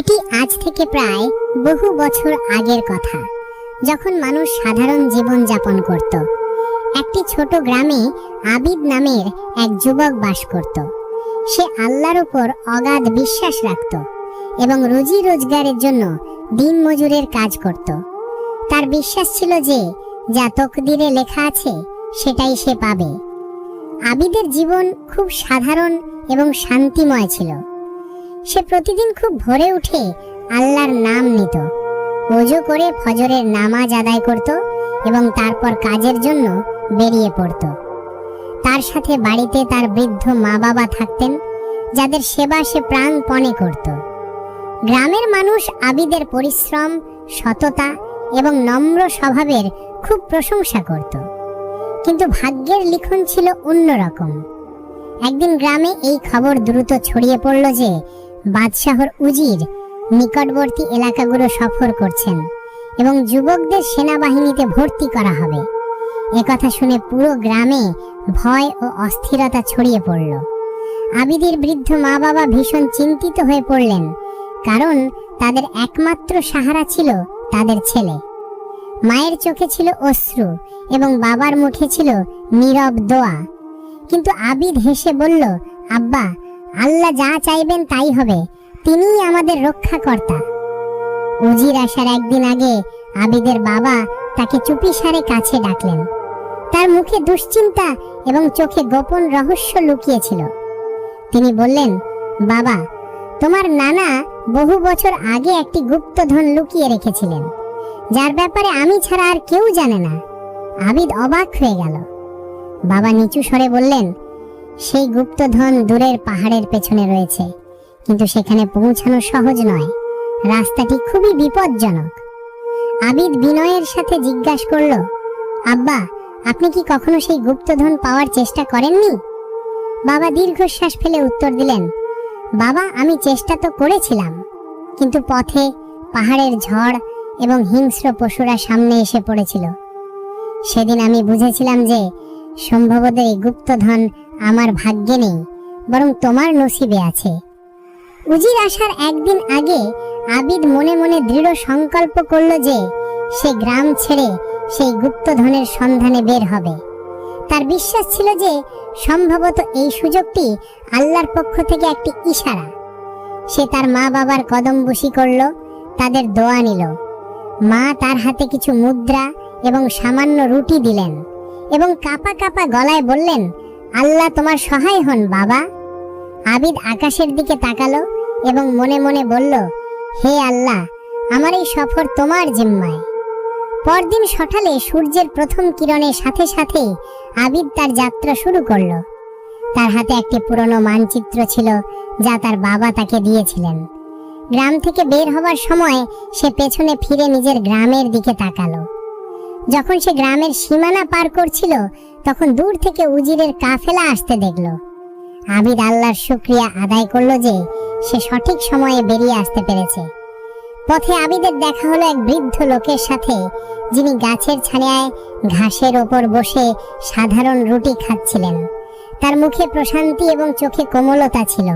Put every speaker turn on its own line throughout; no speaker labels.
এটি আজ থেকে প্রায় বহু বছর আগের কথা, যখন মানুষ সাধারণ জীবন যাপন করত। একটি ছোট গ্রামে আবিদ নামের এক যুবক বাস করত। সে আল্লাহর উপর অগাধ বিশ্বাস রাখত এবং রুজি রোজগারের জন্য দিনমজুরের কাজ করত। তার বিশ্বাস ছিল যে যা তকদিরে লেখা আছে সেটাই সে পাবে। আবিদের জীবন খুব সাধারণ এবং শান্তিময় ছিল। সে প্রতিদিন খুব ভোরে উঠে আল্লাহর নাম নিত, ওযু করে ফজরের নামাজ আদায় করত এবং তারপর কাজের জন্য বেরিয়ে পড়ত। তার সাথে বাড়িতে তার বৃদ্ধ মা বাবা থাকতেন, যাদের সেবা সে প্রাণপণে করত। গ্রামের মানুষ আবিদের পরিশ্রম, সততা এবং নম্র স্বভাবের খুব প্রশংসা করত। কিন্তু ভাগ্যের লিখন ছিল অন্যরকম। একদিন গ্রামে এই খবর দ্রুত ছড়িয়ে পড়ল যে বাদশাহর উজির নিকটবর্তী এলাকাগুলো সফর করছেন এবং যুবকদের সেনাবাহিনীতে ভর্তি করা হবে। একথা শুনে পুরো গ্রামে ভয় ও অস্থিরতা ছড়িয়ে পড়ল। আবিদের বৃদ্ধ মা বাবা ভীষণ চিন্তিত হয়ে পড়লেন, কারণ তাদের একমাত্র সাহারা ছিল তাদের ছেলে। মায়ের চোখে ছিল অশ্রু এবং বাবার মুখে ছিল নীরব দোয়া। কিন্তু আবিদ হেসে বলল, আব্বা, আল্লাহ যা চাইবেন তাই হবে, তিনিই আমাদের রক্ষাকর্তা। উজির আসার একদিন আগে আবিদের বাবা তাকে চুপিসারে কাছে ডাকলেন। তার মুখে দুশ্চিন্তা এবং চোখে গোপন রহস্য লুকিয়েছিল। তিনি বললেন, বাবা, তোমার নানা বহু বছর আগে একটি গুপ্তধন লুকিয়ে রেখেছিলেন, যার ব্যাপারে আমি ছাড়া আর কেউ জানে না। আবিদ অবাক হয়ে গেল। বাবা নিচু স্বরে বললেন, সেই গুপ্তধন দূরের পাহাড়ের পেছনে রয়েছে, কিন্তু সেখানে পৌঁছানো সহজ নয়। রাস্তাটি খুবই বিপজ্জনক। আবিদ বিনয়ের সাথে জিজ্ঞাসা করল, আব্বা, আপনি কি কখনো সেই গুপ্তধন পাওয়ার চেষ্টা করেননি? বাবা দীর্ঘশ্বাস ফেলে উত্তর দিলেন, বাবা, আমি চেষ্টা তো করেছিলাম, কিন্তু পথে পাহাড়ের ঝড় এবং হিংস্র পশুরা সামনে এসে পড়েছিল। সেদিন আমি বুঝেছিলাম যে সম্ভবত এই গুপ্তধন আমার ভাগ্যে নেই, বরং তোমার নসিবে আছে। উজির আসার একদিন আগে আবিদ মনে মনে দৃঢ় সংকল্প করল যে সে গ্রাম ছেড়ে সেই গুপ্তধনের সন্ধানে বের হবে। তার বিশ্বাস ছিল যে সম্ভবত এই সুযোগটি আল্লাহর পক্ষ থেকে একটি ইশারা। সে তার মা বাবার কদমবুসি করল, তাদের দোয়া নিল। মা তার হাতে কিছু মুদ্রা এবং সামান্য রুটি দিলেন এবং কাঁপা কাঁপা গলায় বললেন, আল্লাহ তোমার সহায় হন বাবা। আবিদ আকাশের দিকে তাকালো এবং মনে মনে বলল, হে আল্লাহ, আমার এই সফর তোমার জিম্মায়। পরদিন সকালে সূর্যের প্রথম কিরণের সাথে সাথে আবিদ তার যাত্রা শুরু করল। তার হাতে একটি পুরনো মানচিত্র ছিল, যা তার বাবা তাকে দিয়েছিলেন। গ্রাম থেকে বের হবার সময় সে পেছনে ফিরে নিজের গ্রামের দিকে তাকালো। যখন সে গ্রামের সীমানা পার করছিল, তখন দূর থেকে উজিরের কাফেলা আসতে দেখল। আবিদ আল্লাহর শুকরিয়া আদায় করল যে সে সঠিক সময়ে বেরিয়ে আসতে পেরেছে। পথে আবিদের দেখা হলো এক বৃদ্ধ লোকের সাথে, যিনি গাছের ছায়ায় ঘাসের ওপর বসে সাধারণ রুটি খাচ্ছিলেন। তার মুখে প্রশান্তি এবং চোখে কোমলতা ছিল।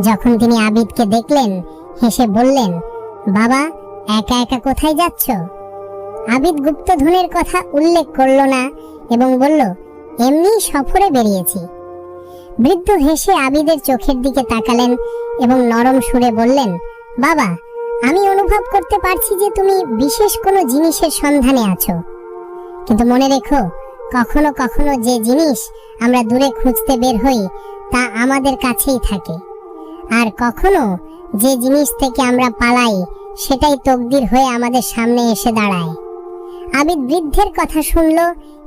যখন তিনি আবিদকে দেখলেন, হেসে বললেন, বাবা, একা একা কোথায় যাচ্ছ? আবিদ গুপ্তধনের কথা উল্লেখ করল না এবং বলল, এমনি সফরে বেরিয়েছি। বৃদ্ধ হেসে আবিদের চোখের দিকে তাকালেন এবং নরম সুরে বললেন, বাবা, আমি অনুভব করতে পারছি যে তুমি বিশেষ কোনো জিনিসের সন্ধানে আছো। কিন্তু মনে রেখো, কখনো কখনো যে জিনিস আমরা দূরে খুঁজতে বের হই তা আমাদের কাছেই থাকে, আর কখনো যে জিনিস থেকে আমরা পালাই সেটাই তকদির হয়ে আমাদের সামনে এসে দাঁড়ায়। আবিদ বৃদ্ধের কথা শুনল,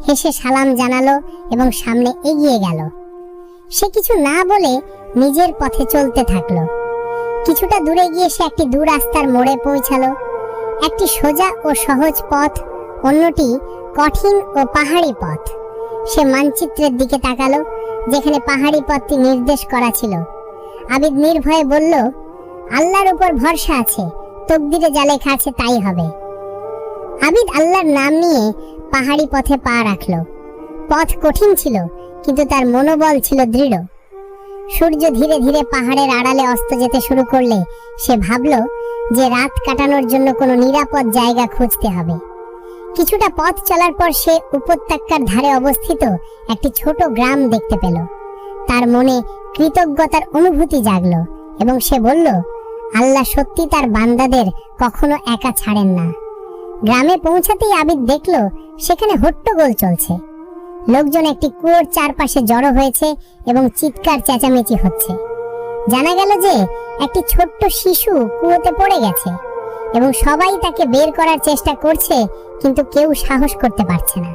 হেসে সালাম জানালো এবং সামনে এগিয়ে গেল। সে কিছু না বলে নিজের পথে চলতে থাকলো। কিছুটা দূরে গিয়ে সে একটি দূর রাস্তার মোড়ে পৌঁছালো। একটি সোজা ও সহজ পথ, অন্যটি কঠিন ও পাহাড়ি পথ। সে মানচিত্রের দিকে তাকালো, যেখানে পাহাড়ি পথটি নির্দেশ করা ছিল। আবিদ নির্ভয়ে বলল, আল্লাহর উপর ভরসা আছে, তকদিরে যা লেখা আছে তাই হবে। আবিদ আল্লাহর নাম নিয়ে পাহাড়ি পথে পা রাখল। পথ কঠিন ছিল, কিন্তু তার মনোবল ছিল দৃঢ়। সূর্য ধীরে ধীরে পাহাড়ের আড়ালে অস্ত যেতে শুরু করলে সে ভাবল যে রাত কাটানোর জন্য কোনো নিরাপদ জায়গা খুঁজতে হবে। কিছুটা পথ চলার পর সে উপত্যকার ধারে অবস্থিত একটি ছোট গ্রাম দেখতে পেল। তার মনে কৃতজ্ঞতার অনুভূতি জাগলো এবং সে বলল, আল্লাহ সত্যি তার বান্দাদের কখনো একা ছাড়েন না। গ্রামে পৌঁছাতেই আবিদ দেখল সেখানে হট্টগোল চলছে। লোকজন একটি কুয়োর চারপাশে জড়ো হয়েছে এবং চিৎকার চেঁচামেচি হচ্ছে। জানা গেল যে একটি ছোট্ট শিশু কুয়োতে পড়ে গেছে এবং সবাই তাকে বের করার চেষ্টা করছে, কিন্তু কেউ সাহস করতে পারছে না।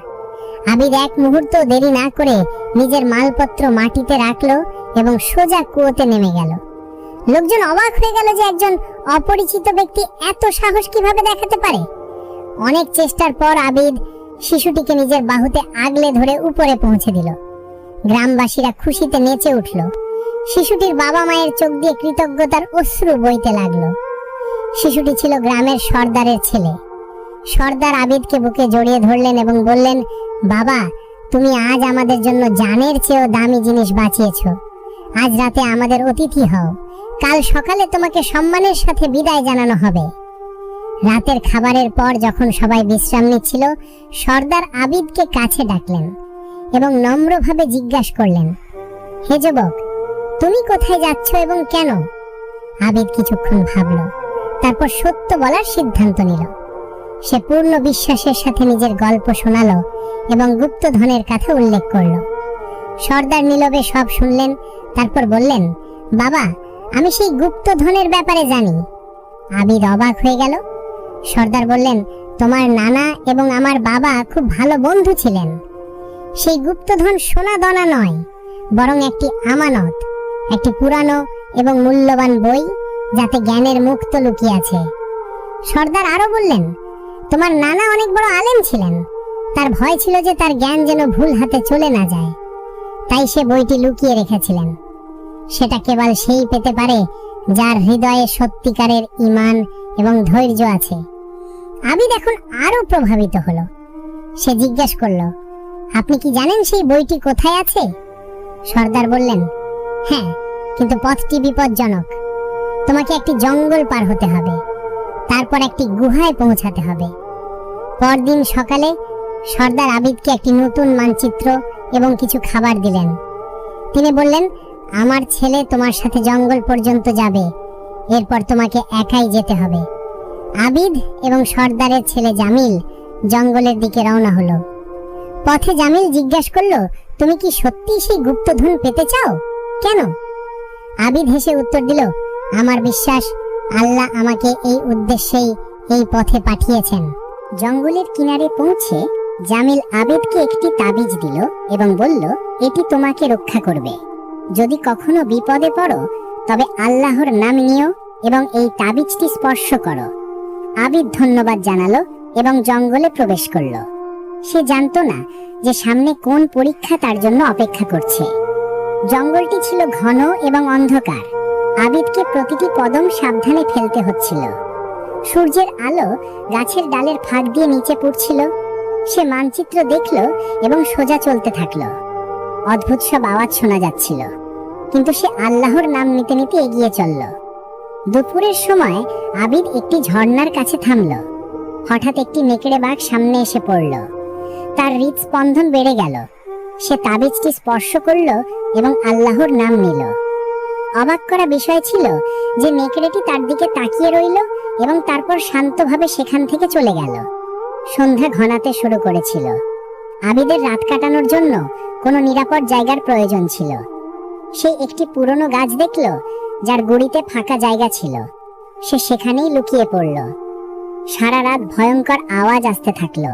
আবিদ এক মুহূর্ত দেরি না করে নিজের মালপত্র মাটিতে রাখলো এবং সোজা কুয়োতে নেমে গেল। লোকজন অবাক হয়ে গেল যে একজন অপরিচিত ব্যক্তি এত সাহস কিভাবে দেখাতে পারে। অনেক চেষ্টার পর আবিদ শিশুটিকে নিজের বাহুতে আগলে ধরে উপরে পৌঁছে দিল। গ্রামবাসীরা খুশিতে নেচে উঠল। শিশুটির বাবা মায়ের চোখ দিয়ে কৃতজ্ঞতার অশ্রু বইতে লাগলো। শিশুটি ছিল গ্রামের সর্দারের ছেলে। সর্দার আবিদকে বুকে জড়িয়ে ধরলেন এবং বললেন, বাবা, তুমি আজ আমাদের জন্য জানের চেয়েও দামি জিনিস বাঁচিয়েছো। আজ রাতে আমাদের অতিথি হও। কাল সকালে তোমাকে সম্মানের সাথে বিদায় জানানো হবে। রাতের খাবারের পর যখন সবাই বিশ্রাম নিচ্ছিল, সর্দার আবিদকে কাছে ডাকলেন এবং নম্রভাবে জিজ্ঞাসা করলেন, হে যুবক, তুমি কোথায় যাচ্ছ এবং কেন? আবিদ কিছুক্ষণ ভাবল, তারপর সত্য বলার সিদ্ধান্ত নিল। সে পূর্ণ বিশ্বাসের সাথে নিজের গল্প শোনালো এবং গুপ্তধনের কথা উল্লেখ করল। সর্দার নীরবে সব শুনলেন, তারপর বললেন, বাবা, আমি সেই গুপ্তধনের ব্যাপারে জানি। আবিদ অবাক হয়ে গেল। সর্দার বললেন, তোমার নানা এবং আমার বাবা খুব ভালো বন্ধু ছিলেন। সেই গুপ্তধন সোনা দানা নয়, বরং একটি আমানত, একটি পুরানো এবং মূল্যবান বই যাতে জ্ঞানের মুক্ত লুকিয়ে আছে। সর্দার আরো বললেন, তোমার নানা অনেক বড় আলেম ছিলেন। তার ভয় ছিল যে তার জ্ঞান যেন ভুল হাতে চলে না যায়, তাই সে বইটি লুকিয়ে রেখেছিলেন। সেটা কেবল সেই পেতে পারে যার হৃদয়ে সত্যিকারের ঈমান এবং ধৈর্য আছে। আবিদ এখন আরো প্রভাবিত হলো। সে জিজ্ঞাসা করল, আপনি কি জানেন সেই বইটি কোথায় আছে? সর্দার বললেন, হ্যাঁ, কিন্তু পথটি বিপজ্জনক। তোমাকে একটি জঙ্গল পার হতে হবে, তারপর একটি গুহায় পৌঁছাতে হবে। পরদিন সকালে সর্দার আবিদকে একটি নতুন মানচিত্র এবং কিছু খাবার দিলেন। তিনি বললেন, আমার ছেলে তোমার সাথে জঙ্গল পর্যন্ত যাবে, এরপর তোমাকে একাই যেতে হবে। আবিদ এবং সর্দারের ছেলে জামিল জঙ্গলের দিকে রওনা হলো। পথে জামিল জিজ্ঞাসা করলো, তুমি কি সত্যি সেই গুপ্তধন পেতে চাও? কেন? আবিদ হেসে উত্তর দিল, আমার বিশ্বাস আল্লাহ আমাকে এই উদ্দেশ্যেই এই পথে পাঠিয়েছেন। জঙ্গলের কিনারে পৌঁছে জামিল আবিদকে একটি তাবিজ দিল এবং বলল, এটি তোমাকে রক্ষা করবে। যদি কখনো বিপদে পড়ো তবে আল্লাহর নাম নিও এবং এই তাবিজটি স্পর্শ করো। আবিদ ধন্যবাদ জানালো এবং জঙ্গলে প্রবেশ করলো। সে জানতো না যে সামনে কোন পরীক্ষা তার জন্য অপেক্ষা করছে। জঙ্গলটি ছিল ঘন এবং অন্ধকার। আবিদকে প্রতিটি কদম সাবধানে ফেলতে হচ্ছিল। সূর্যের আলো গাছের ডালের ফাঁক দিয়ে নিচে পড়ছিল। সে মানচিত্র দেখল এবং সোজা চলতে থাকলো। অদ্ভুত সব আওয়াজ শোনা যাচ্ছিল, কিন্তু সে আল্লাহর নাম নিতে নিতে এগিয়ে চলল। দুপুরের সময় আবিদ একটি ঝর্ণার কাছে থামল। হঠাৎ একটি নেকড়ে বাঘ সামনে এসে পড়ল। তার হৃদস্পন্দন বেড়ে গেল। সে তাবিজটি স্পর্শ করল এবং আল্লাহর নাম নিল। অবাক করা বিষয় ছিল যে নেকড়েটি তার দিকে তাকিয়ে রইল এবং তারপর শান্তভাবে সেখান থেকে চলে গেল। সন্ধ্যা ঘনাতে শুরু করেছিল। আবিদের রাত কাটানোর জন্য কোনো নিরাপদ জায়গার প্রয়োজন ছিল। সে একটি পুরনো গাছ দেখল যার গুড়িতে ফাঁকা জায়গা ছিল। সে সেখানেই লুকিয়ে পড়ল। সারা রাত ভয়ঙ্কর আওয়াজ আসতে থাকলো,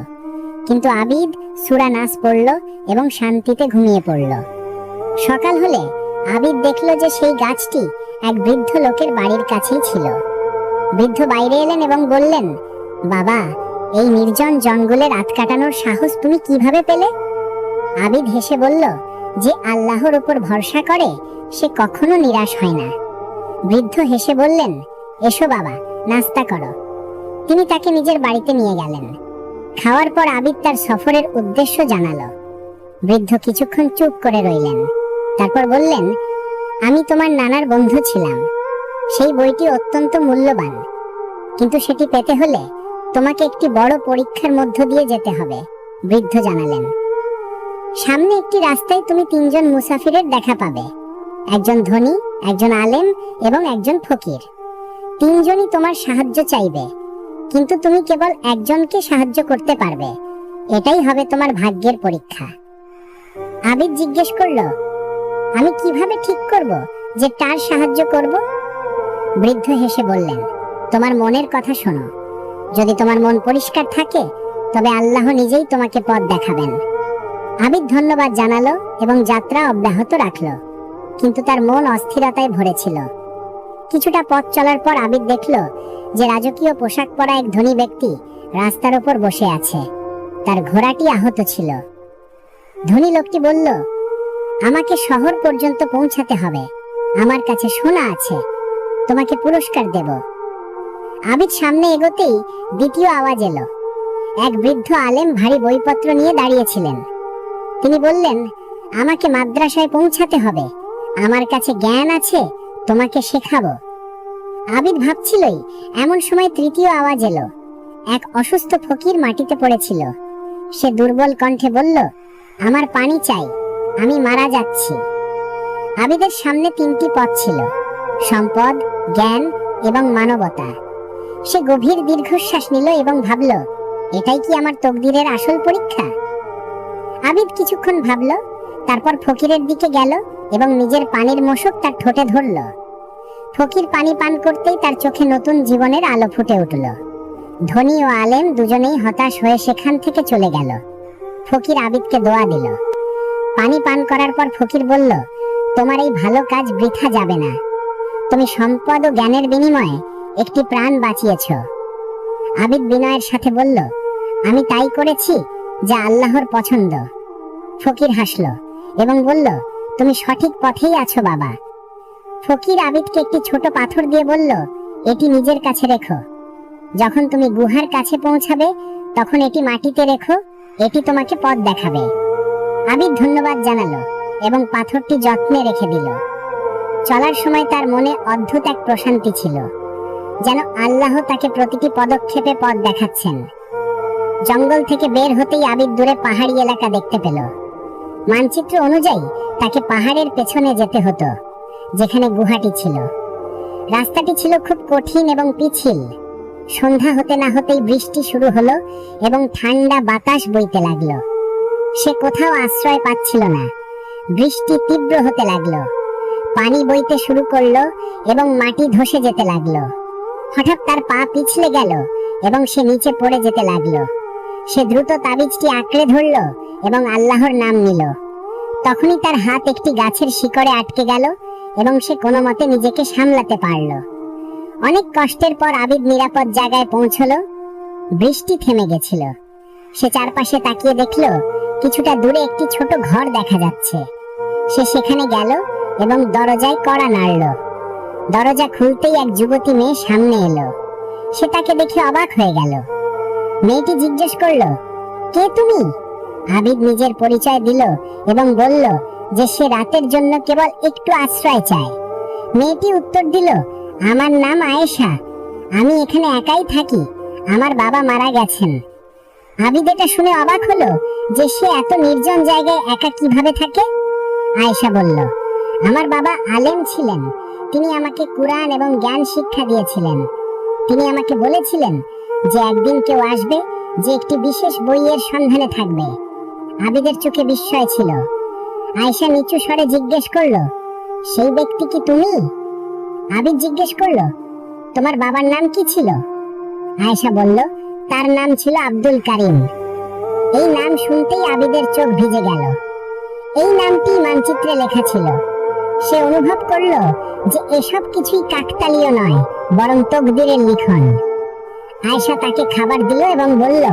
কিন্তু আবিদ সূরা নাস পড়ল এবং শান্তিতে ঘুমিয়ে পড়ল। সকাল হলে আবিদ দেখল যে সেই গাছটি এক বৃদ্ধ লোকের বাড়ির কাছেই ছিল। বৃদ্ধ বাইরে এলেন এবং বললেন, বাবা, এই নির্জন জঙ্গলে রাত কাটানোর সাহস তুমি কিভাবে পেলে? আবিদ হেসে বলল, যে আল্লাহর উপর ভরসা করে সে কখনো নিরাশ হয় না। বৃদ্ধ হেসে বললেন, এসো বাবা, নাস্তা করো। তিনি তাকে নিজের বাড়িতে নিয়ে গেলেন। খাওয়ার পর আবিদ তার সফরের উদ্দেশ্য জানালো। বৃদ্ধ কিছুক্ষণ চুপ করে রইলেন, তারপর বললেন, আমি তোমার নানার বন্ধু ছিলাম। সেই বইটি অত্যন্ত মূল্যবান, কিন্তু সেটি পেতে হলে তোমাকে একটি বড় পরীক্ষার মধ্য দিয়ে যেতে হবে, বৃদ্ধ জানালেন। সামনে একটি রাস্তায় তুমি তিনজন মুসাফিরের দেখা পাবে, একজন ধনী, একজন আলেম এবং একজন ফকির। তিনজনই তোমার সাহায্য চাইবে, কিন্তু তুমি কেবল একজনকে সাহায্য করতে পারবে। এটাই হবে তোমার ভাগ্যের পরীক্ষা। আবিদ জিজ্ঞেস করলো, আমি কিভাবে ঠিক করব যে কার সাহায্য করব? বৃদ্ধ হেসে বললেন, তোমার মনের কথা শোনো। যদি তোমার মন পরিষ্কার থাকে তবে আল্লাহ নিজেই তোমাকে পথ দেখাবেন। আবিদ ধন্যবাদ জানালো এবং যাত্রা অব্যাহত রাখলো, কিন্তু তার মন অস্থিরতায় ভরেছিল। কিছুটা পথ চলার পর আবিদ দেখল যে রাজকীয় পোশাক পরা এক ধনী ব্যক্তি রাস্তার উপর বসে আছে। তার ঘোড়াটি আহত ছিল। ধনী লোকটি বলল, আমাকে শহর পর্যন্ত পৌঁছাতে হবে, আমার কাছে সোনা আছে, তোমাকে পুরস্কার দেব। আবিদ সামনে এগোতেই দ্বিতীয় আওয়াজ এলো। এক বৃদ্ধ আলেম ভারী বইপত্র নিয়ে দাঁড়িয়েছিলেন। তিনি বললেন, আমাকে মাদ্রাসায় পৌঁছাতে হবে, আমার কাছে জ্ঞান আছে, তোমাকে শেখাবো। আবিদ ভাবছিলই এমন সময় তৃতীয় আওয়াজ এলো। এক অসুস্থ ফকির মাটিতে পড়েছিল। সে দুর্বল কণ্ঠে বলল, আমার পানি চাই, আমি মারা যাচ্ছি। আবিদের সামনে তিনটি পথ ছিল, সম্পদ, জ্ঞান এবং মানবতা। সে গভীর দীর্ঘশ্বাস নিল এবং ভাবল, এটাই কি আমার তকদিরের আসল পরীক্ষা? আবিদ কিছুক্ষণ ভাবল, তারপর ফকিরের দিকে গেল এবং নিজের পানির মশক তার ঠোঁটে ধরল। ফকির পানি পান করতেই তার চোখে নতুন জীবনের আলো ফুটে উঠল। ধনী ও আলেম দুজনেই হতাশ হয়ে সেখান থেকে চলে গেল। ফকির আবিদকে দোয়া দিল। পানি পান করার পর ফকির বলল, তোমার এই ভালো কাজ বৃথা যাবে না। তুমি সম্পদ ও জ্ঞানের বিনিময়ে একটি প্রাণ বাঁচিয়েছ। আবিদ বিনয়ের সাথে বলল, আমি তাই করেছি যা আল্লাহর পছন্দ। ফকির হাসল এবং বলল, তুমি সঠিক পথেই আছো বাবা। ফকির আবিদকে একটি ছোট পাথর দিয়ে বলল, এটি নিজের কাছে রেখো। যখন তুমি গুহার কাছে পৌঁছাবে তখন এটি মাটিতে রেখো, এটি তোমাকে পথ দেখাবে। আবিদ ধন্যবাদ জানালো এবং পাথরটি যত্নে রেখে দিল। চলার সময় তার মনে অদ্ভুত এক প্রশান্তি ছিল, যেন আল্লাহ তাকে প্রতিটি পদক্ষেপে পথ দেখাচ্ছেন। জঙ্গল থেকে বের হতেই আবিদ দূরে পাহাড়ি এলাকা দেখতে পেল। মানচিত্র অনুযায়ী তাকে পাহাড়ের পেছনে যেতে হতো, যেখানে গুহাটি ছিল। রাস্তাটি ছিল খুব কঠিন এবং পিছিল। সন্ধ্যা হতে না হতেই বৃষ্টি শুরু হলো এবং ঠান্ডা বাতাস বইতে লাগলো। সে কোথাও আশ্রয় পাচ্ছিল না। বৃষ্টি তীব্র হতে লাগলো, পানি বইতে শুরু করলো এবং মাটি ধসে যেতে লাগলো। হঠাৎ তার পা পিছলে গেল এবং সে নিচে পড়ে যেতে লাগলো। সে দ্রুত তাবিজটি আঁকড়ে ধরল এবং আল্লাহর নাম নিল। তখনই তার হাত একটি গাছের শিকড়ে আটকে গেল এবং সে কোনো মতে নিজেকে সামলাতে পারল। অনেক কষ্টের পর আবিদ নিরাপদ জায়গায় পৌঁছলো। বৃষ্টি থেমে গেছিল। সে চারপাশে তাকিয়ে দেখল কিছুটা দূরে একটি ছোট ঘর দেখা যাচ্ছে। সে সেখানে গেল এবং দরজায় কড়া নাড়ল। দরজা খুলতেই এক যুবতী মেয়ে সামনে এলো। সে তাকে দেখে অবাক হয়ে গেল। মেয়েটি জিজ্ঞেস করল, কে তুমি? আবিদ নিজের পরিচয় দিল এবং বলল যে সে রাতের জন্য কেবল একটু আশ্রয় চায়। মেয়েটি উত্তর দিল, আমার নাম আয়েশা, আমি এখানে একাই থাকি, আমার বাবা মারা গেছেন। আবিদ এটা শুনে অবাক হলো যে সে এত নির্জন জায়গায় একা কিভাবে থাকে। আয়েশা বলল, আমার বাবা আলেম ছিলেন, তিনি আমাকে কুরআন এবং জ্ঞান শিক্ষা দিয়েছিলেন। তিনি আমাকে বলেছিলেন যে একদিন কেউ আসবে যে একটি বিশেষ বইয়ের সন্ধানে থাকবে। আবিদের চোখে বিস্ময় ছিল। আয়েশা নিচু স্বরে জিজ্ঞেস করল, সেই ব্যক্তি কি তুমি? আবিদ জিজ্ঞেস করল, তোমার বাবার নাম কি ছিল? আয়েশা বলল, তার নাম ছিল আব্দুল কারিম। এই নাম শুনতেই আবিদের চোখ ভিজে গেল। এই নামটি মানচিত্রে লেখা ছিল। সে অনুভব করল যে এসব কিছুই কাকতালীয় নয়, বরং তকদিরের লিখন। আয়েশা তাকে খাবার দিল এবং বলল,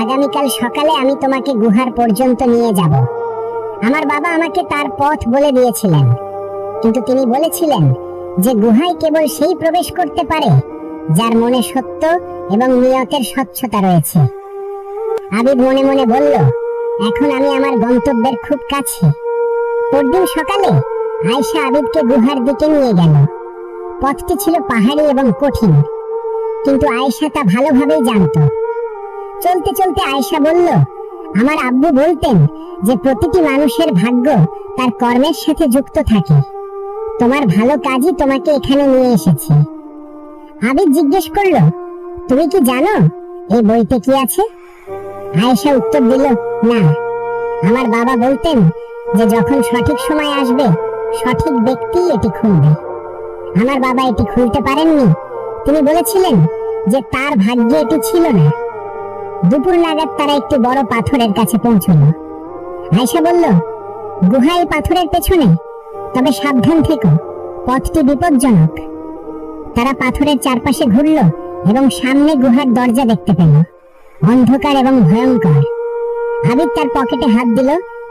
আগামীকাল সকালে আমি তোমাকে গুহার পর্যন্ত নিয়ে যাব। আমার বাবা আমাকে তার পথ বলে দিয়েছিলেন, কিন্তু তিনি বলেছিলেন যে গুহায় কেবল সেই প্রবেশ করতে পারে যার মনে সত্য এবং নিয়তের স্বচ্ছতা রয়েছে। আবিদ মনে মনে বলল, এখন আমি আমার গন্তব্যের খুব কাছে। পরদিন সকালে আয়েশা আবিদকে গুহার দিকে নিয়ে গেল। পথটি ছিল পাহাড়ি এবং কঠিন, কিন্তু আয়েশা তা ভালোভাবেই জানত। চলতে চলতে আয়েশা বলল, আমার আব্বু বলতেন যে প্রতিটি মানুষের ভাগ্য তার কর্মের সাথে যুক্ত থাকে। তোমার ভালো কাজই তোমাকে এখানে নিয়ে এসেছে। আবিদ জিজ্ঞেস করল, তুমি কি জানো এই বইতে কি আছে? আয়েশা উত্তর দিল, না। আমার বাবা বলতেন যে যখন সঠিক সময় আসবে সঠিক ব্যক্তি এটি খুলবে। আমার বাবা এটি খুলতে পারেননি। তিনি বলেছিলেন যে তার ভাগ্যে এটি ছিল না। দুপুর নাগাদ তারা একটি বড় পাথরের কাছে পৌঁছল। আয়েশা বলল, গুহা এই পাথরের পেছনে, তবে সাবধান থেকো, পথটি বিপজ্জনক। তারা পাথরের চারপাশে ঘুরল এবং সামনে গুহার দরজা দেখতে পেল, অন্ধকার এবং ভয়ঙ্কর। আবিদ তার পকেটে হাত দিল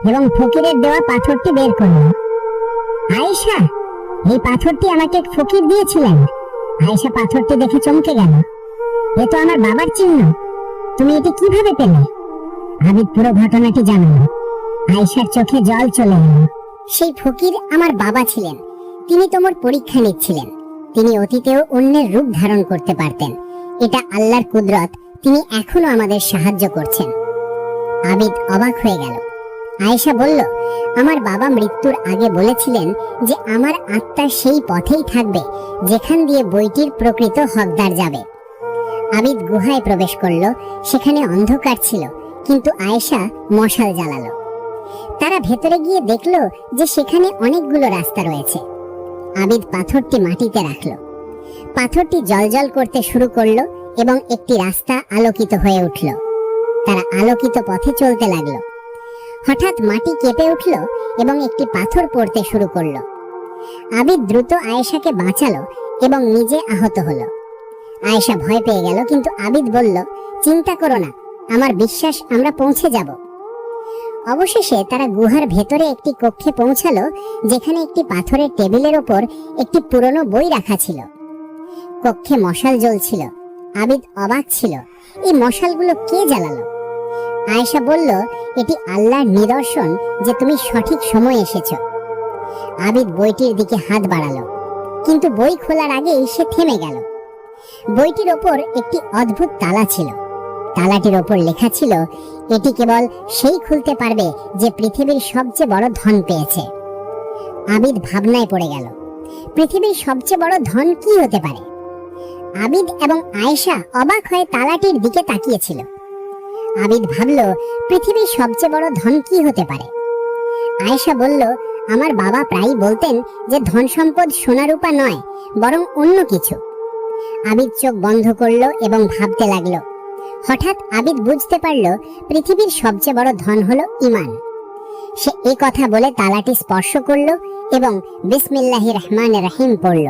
এবং ফকিরের দেওয়া পাথরটি বের করল। আয়েশা, এই পাথরটি আমাকে এক ফকির দিয়েছিলেন। আয়েশা পাথরটি দেখে চমকে গেল। এ তো আমার বাবার চিহ্ন। তুমি এটি কিভাবে পেলে? আবিদ পুরো ঘটনাটি জানাল। আয়েশার চোখে জল চলে এলো। সেই ফকির আমার বাবা ছিলেন। তিনি তোমার পরীক্ষা নিচ্ছিলেন। তিনি অতীতেও অন্যের রূপ ধারণ করতে পারতেন। এটা আল্লাহর কুদরত। তিনি এখনো আমাদের সাহায্য করছেন। আবিদ অবাক হয়ে গেল। আয়েশা বলল, আমার বাবা মৃত্যুর আগে বলেছিলেন যে আমার আত্মা সেই পথেই থাকবে যেখান দিয়ে বইটির প্রকৃত হকদার যাবে। আবিদ গুহায় প্রবেশ করল। সেখানে অন্ধকার ছিল, কিন্তু আয়েশা মশাল জ্বালালো। তারা ভেতরে গিয়ে দেখল যে সেখানে অনেকগুলো রাস্তা রয়েছে। আবিদ পাথরটি মাটিতে রাখল। পাথরটি জ্বলজ্বল করতে শুরু করলো এবং একটি রাস্তা আলোকিত হয়ে উঠল। তারা আলোকিত পথে চলতে লাগলো। হঠাৎ মাটি কেঁপে উঠল এবং একটি পাথর পড়তে শুরু করলো। আবিদ দ্রুত আয়েশাকে বাঁচালো এবং নিজে আহত হলো। আয়েশা ভয় পেয়ে গেল, কিন্তু আবিদ বলল, চিন্তা করো না, আমার বিশ্বাস আমরা পৌঁছে যাব। অবশেষে তারা গুহার ভেতরে একটি কক্ষে পৌঁছালো, যেখানে একটি পাথরের টেবিলের ওপর একটি পুরনো বই রাখা ছিল। কক্ষে মশাল জ্বলছিল। আবিদ অবাক ছিল, এই মশালগুলো কে জ্বালালো? আয়েশা বলল, এটি আল্লাহর নিদর্শন যে তুমি সঠিক সময় এসেছো। আবিদ বইটির দিকে হাত বাড়ালো, কিন্তু বই খোলার আগেই সে থেমে গেল। বইটির ওপর একটি অদ্ভুত তালা ছিল। তালাটির ওপর লেখা ছিল, এটি কেবল সেই খুলতে পারবে যে পৃথিবীর সবচেয়ে বড় ধন পেয়েছে। আবিদ ভাবনায় পড়ে গেল, পৃথিবীর সবচেয়ে বড় ধন কি হতে পারে? আবিদ এবং আয়েশা অবাক হয়ে তালাটির দিকে তাকিয়েছিল। আবিদ ভাবল, পৃথিবীর সবচেয়ে বড় ধন কি হতে পারে? আয়েশা বলল, আমার বাবা প্রায়ই বলতেন যে ধন সম্পদ সোনা রূপা নয়, বরং অন্য কিছু। আবিদ চোখ বন্ধ করলো এবং ভাবতে লাগলো। হঠাৎ আবিদ বুঝতে পারল, পৃথিবীর সবচেয়ে বড় ধন হলো ঈমান। সে এই কথা বলে তালাটি স্পর্শ করলো এবং বিসমিল্লাহির রহমানির রহিম পড়ল।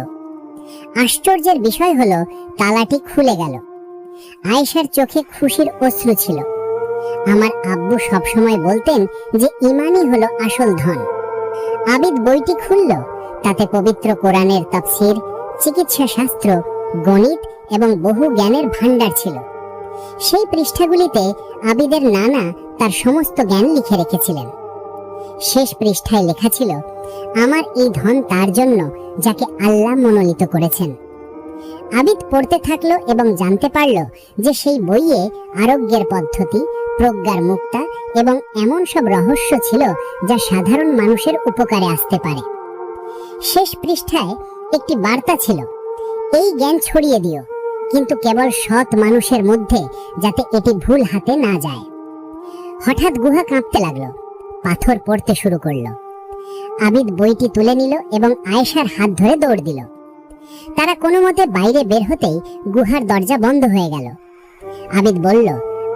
আশ্চর্যের বিষয় হলো, তালাটি খুলে গেল। আয়েশার চোখে খুশির অশ্রু ছিল। আমার আব্বু সবসময় বলতেন যে ঈমানই হলো আসল ধন। আবিদ বইটি খুলল। তাতে পবিত্র কোরআনের তাফসীর, চিকিৎসা শাস্ত্র, গণিত এবং বহু জ্ঞানের ভান্ডার ছিল। সেই পৃষ্ঠাগুলিতে আবিদের নানা তার সমস্ত জ্ঞান লিখে রেখেছিলেন। শেষ পৃষ্ঠায় লেখা ছিল, আমার এই ধন তার জন্য যাকে আল্লাহ মনোনীত করেছেন। আবিদ পড়তে থাকলো এবং জানতে পারল যে সেই বইয়ে আরোগ্যের পদ্ধতি, প্রজ্ঞার মুক্তা এবং এমন সব রহস্য ছিল যা সাধারণ মানুষের উপকারে আসতে পারে। শেষ পৃষ্ঠায় একটি বার্তা ছিল, এই জ্ঞান ছড়িয়ে দিও, কিন্তু কেবল সৎ মানুষের মধ্যে, যাতে এটি ভুল হাতে না যায়। হঠাৎ গুহা কাঁপতে লাগলো। পাথর পড়তে শুরু করলো। আবিদ বইটি তুলে নিল এবং আয়েশার হাত ধরে দৌড় দিল। তারা কোনো মতে বাইরে বের হতেই গুহার দরজা বন্ধ হয়ে গেল। আবিদ বলল,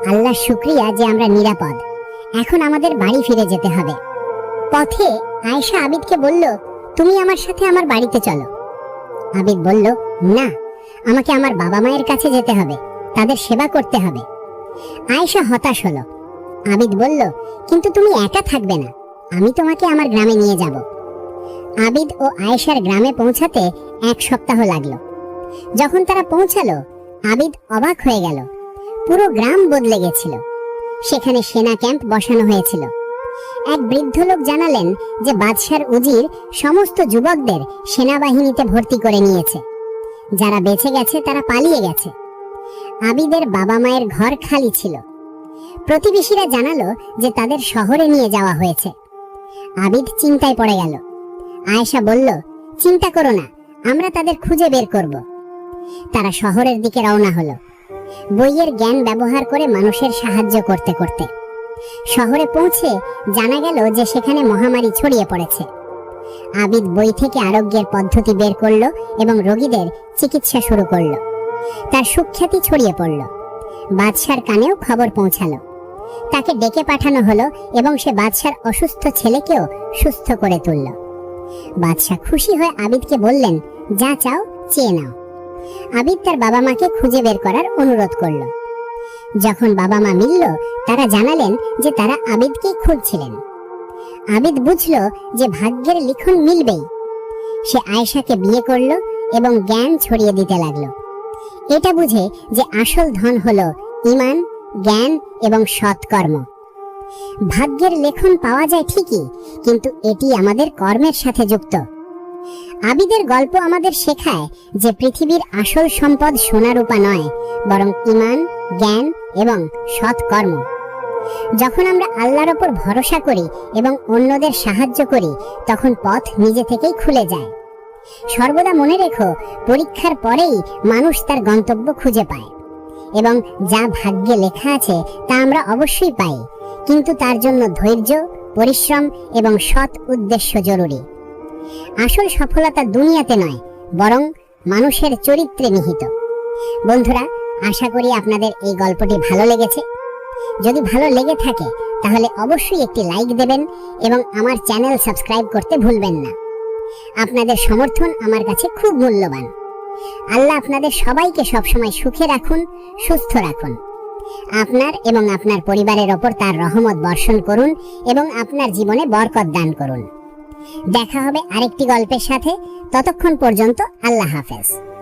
আল্লাহর শুকরিয়া যে আমরা নিরাপদ। এখন আমাদের বাড়ি ফিরে যেতে হবে। পথে আয়েশা আবিদকে বলল, তুমি আমার সাথে আমার বাড়িতে চলো। আবিদ বলল, না, আমাকে আমার বাবা মায়ের কাছে যেতে হবে, তাদের সেবা করতে হবে। আয়েশা হতাশ হলো। আবিদ বলল, কিন্তু তুমি একা থাকবে না, আমি তোমাকে আমার গ্রামে নিয়ে যাব। আবিদ ও আয়েশার গ্রামে পৌঁছাতে 1 সপ্তাহ লাগলো। যখন তারা পৌঁছালো, আবিদ অবাক হয়ে গেল। পুরো গ্রাম বদলে গেছিল। সেখানে সেনা ক্যাম্প বসানো হয়েছিল। এক বৃদ্ধ লোক জানালেন যে বাদশার উজির সমস্ত যুবকদের সেনাবাহিনীতে ভর্তি করে নিয়েছে। যারা বেঁচে গেছে তারা পালিয়ে গেছে। আবিদের বাবা মায়ের ঘর খালি ছিল। প্রতিবেশীরা জানালো যে তাদের শহরে নিয়ে যাওয়া হয়েছে। আবিদ চিন্তায় পড়ে গেল। আয়েশা বলল, চিন্তা করো না, আমরা তাদের খুঁজে বের করব। তারা শহরের দিকে রওনা হলো, বইয়ের জ্ঞান ব্যবহার করে মানুষের সাহায্য করতে করতে। শহরে পৌঁছে জানা গেল যে সেখানে মহামারী ছড়িয়ে পড়েছে। আবিদ বই থেকে আরোগ্যের পদ্ধতি বের করলো এবং রোগীদের চিকিৎসা শুরু করলো। তার সুখ্যাতি ছড়িয়ে পড়ল। বাদশার কানেও খবর পৌঁছালো। তাকে ডেকে পাঠানো হলো এবং সে বাদশার অসুস্থ ছেলেকেও সুস্থ করে তুলল। বাদশা খুশি হয়ে আবিদকে বললেন, যা চাও চেয়ে নাও। আবিদ তার বাবা মাকে খুঁজে বের করার অনুরোধ করল। যখন বাবা মা মিলল, তারা জানালেন যে তারা আবিদকেই খুঁজছিলেন। আবিদ বুঝল যে ভাগ্যের লিখন মিলবেই। সে আয়েশাকে বিয়ে করল এবং জ্ঞান ছড়িয়ে দিতে লাগলো। এটা বুঝে যে আসল ধন হলো ঈমান, জ্ঞান এবং সৎকর্ম। ভাগ্যের লেখন পাওয়া যায় ঠিকই, কিন্তু এটি আমাদের কর্মের সাথে যুক্ত। আবিদের গল্প আমাদের শেখায় যে পৃথিবীর আসল সম্পদ সোনা রূপা নয়, বরং ঈমান, জ্ঞান এবং সৎকর্ম। যখন আমরা আল্লাহর ওপর ভরসা করি এবং অন্যদের সাহায্য করি, তখন পথ নিজে থেকেই খুলে যায়। সর্বদা মনে রেখো, পরীক্ষার পরেই মানুষ তার গন্তব্য খুঁজে পায় এবং যা ভাগ্যে লেখা আছে তা আমরা অবশ্যই পাই, কিন্তু তার জন্য ধৈর্য, পরিশ্রম এবং সৎ উদ্দেশ্য জরুরি। আসল সফলতা দুনিয়াতে নয়, বরং মানুষের চরিত্রে নিহিত। বন্ধুরা, আশা করি আপনাদের এই গল্পটি ভালো লেগেছে। যদি ভালো লেগে থাকে তাহলে অবশ্যই একটি লাইক দেবেন এবং আমার চ্যানেল সাবস্ক্রাইব করতে ভুলবেন না। আপনাদের সমর্থন আমার কাছে খুব মূল্যবান। আল্লাহ আপনাদের সবাইকে সবসময় সুখে রাখুন, সুস্থ রাখুন। আপনার এবং আপনার পরিবারের ওপর তার রহমত বর্ষণ করুন এবং আপনার জীবনে বরকত দান করুন। দেখা হবে আরেকটি গল্পের সাথে। ততক্ষণ পর্যন্ত আল্লাহ হাফেজ।